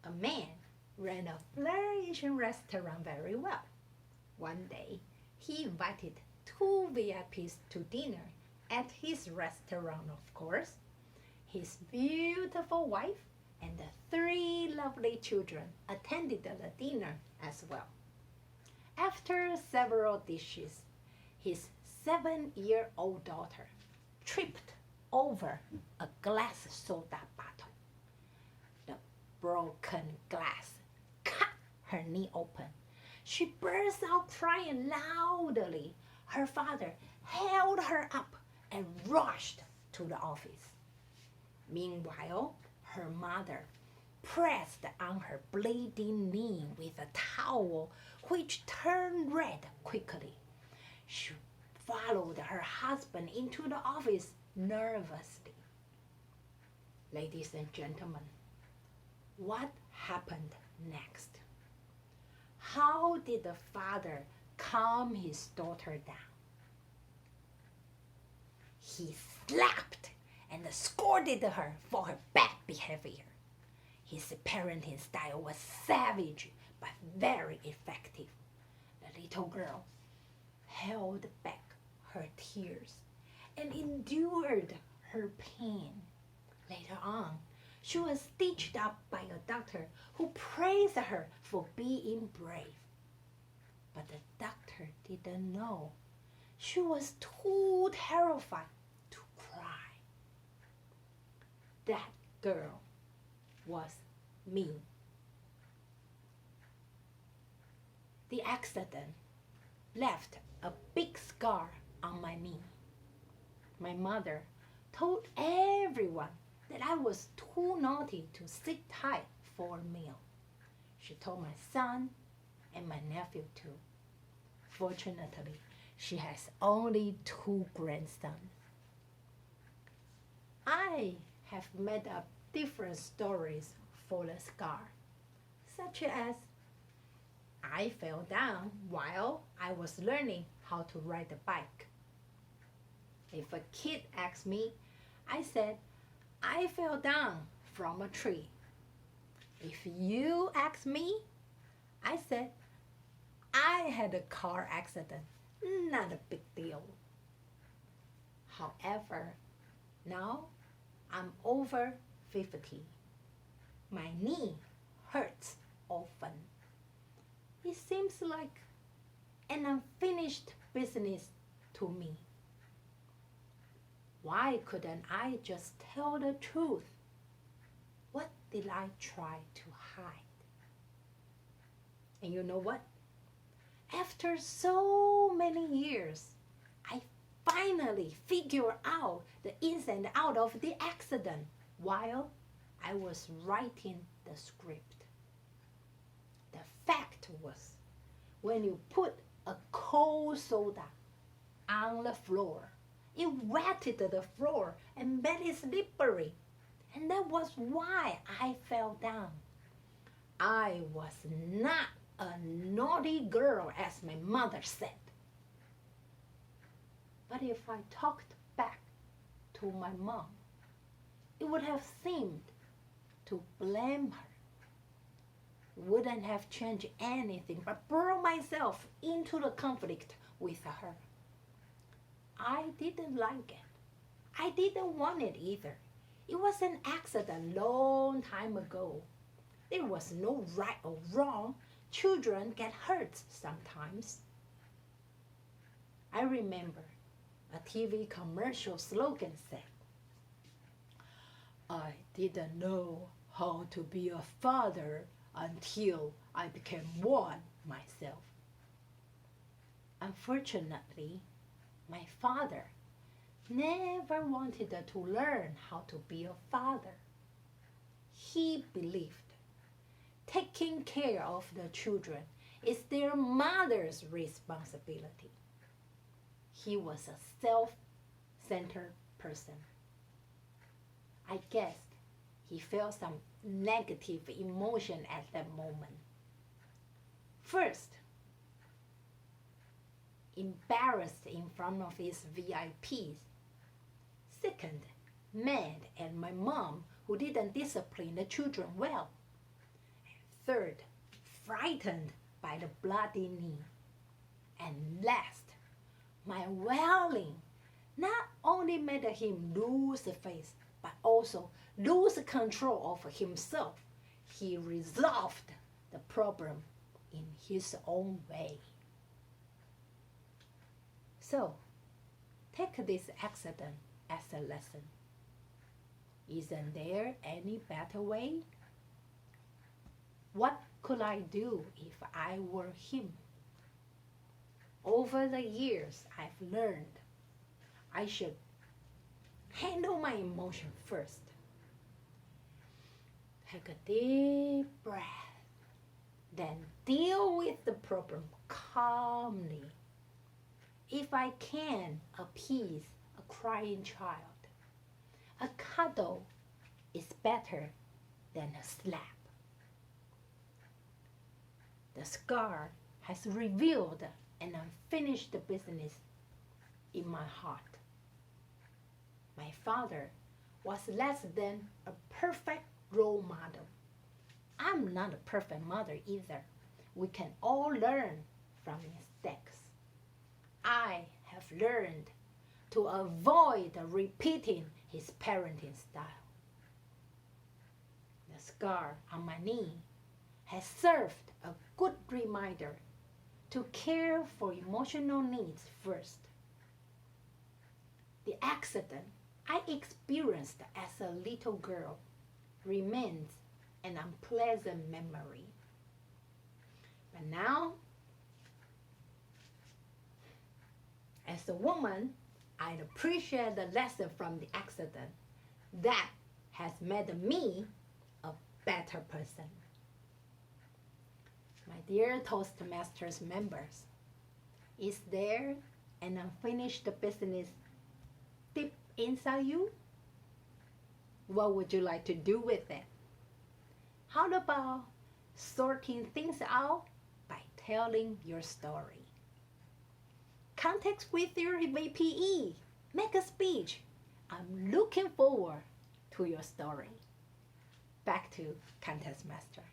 A man ran a flourishing restaurant very well. One day, he invited two VIPs to dinner at his restaurant, of course. His beautiful wife and the three lovely children attended the dinner as well. After several dishes, his 7-year-old daughter tripped over a glass soda bottle. The broken glass cut her knee open. She burst out crying loudly. Her father held her up and rushed to the office. Meanwhile, her mother pressed on her bleeding knee with a towel which turned red quickly. She followed her husband into the office nervously. Ladies and gentlemen, what happened next? How did the father calm his daughter down? He slapped and scolded her for her bad behavior. His parenting style was savage but very effective. The little girl held back her tears and endured her pain. Later on, she was stitched up by a doctor who praised her for being brave. But the doctor didn't know. She was too terrified to cry. That girl was me. The accident left a big scar on my knee. My mother told everyone that I was too naughty to sit tight for a meal. She told my son and my nephew too. Fortunately, she has only 2 grandsons. I have made up different stories for the scar, such as I fell down while I was learning how to ride a bike. If a kid asks me, I said, I fell down from a tree. If you ask me, I said, I had a car accident. Not a big deal. However, now I'm over 50. My knee hurts often. It seems like an unfinished business to me. Why couldn't I just tell the truth? What did I try to hide? And you know what? After so many years, I finally figured out the ins and outs of the accident while I was writing the script. The fact was, when you put a cold soda on the floor, it wetted the floor and made it slippery. And that was why I fell down. I was not a naughty girl, as my mother said. But if I talked back to my mom, it would have seemed to blame her. Wouldn't have changed anything but brought myself into the conflict with her. I didn't like it. I didn't want it either. It was an accident long time ago. There was no right or wrong. Children get hurt sometimes. I remember a TV commercial slogan said, I didn't know how to be a father until I became one myself. Unfortunately, my father never wanted to learn how to be a father. He believed taking care of the children is their mother's responsibility. He was a self-centered person. I guess he felt some negative emotion at that moment. First, embarrassed in front of his VIPs. Second, mad at my mom who didn't discipline the children well. Third, frightened by the bloody knee. And last, my wailing not only made him lose face, but also lose control of himself. He resolved the problem in his own way. So, take this accident as a lesson. Isn't there any better way? What could I do if I were him? Over the years, I've learned I should handle my emotion first. Take a deep breath, then deal with the problem calmly. If I can appease a crying child, a cuddle is better than a slap. The scar has revealed an unfinished business in my heart. My father was less than a perfect role model. I'm not a perfect mother either. We can all learn from mistakes. I have learned to avoid repeating his parenting style. The scar on my knee has served a good reminder to care for emotional needs first. The accident I experienced as a little girl remains an unpleasant memory. But now, as a woman, I appreciate the lesson from the accident. That has made me a better person. My dear Toastmasters members, is there an unfinished business deep inside you? What would you like to do with it? How about sorting things out by telling your story? Contact with your VPE. Make a speech. I'm looking forward to your story. Back to Contest Master.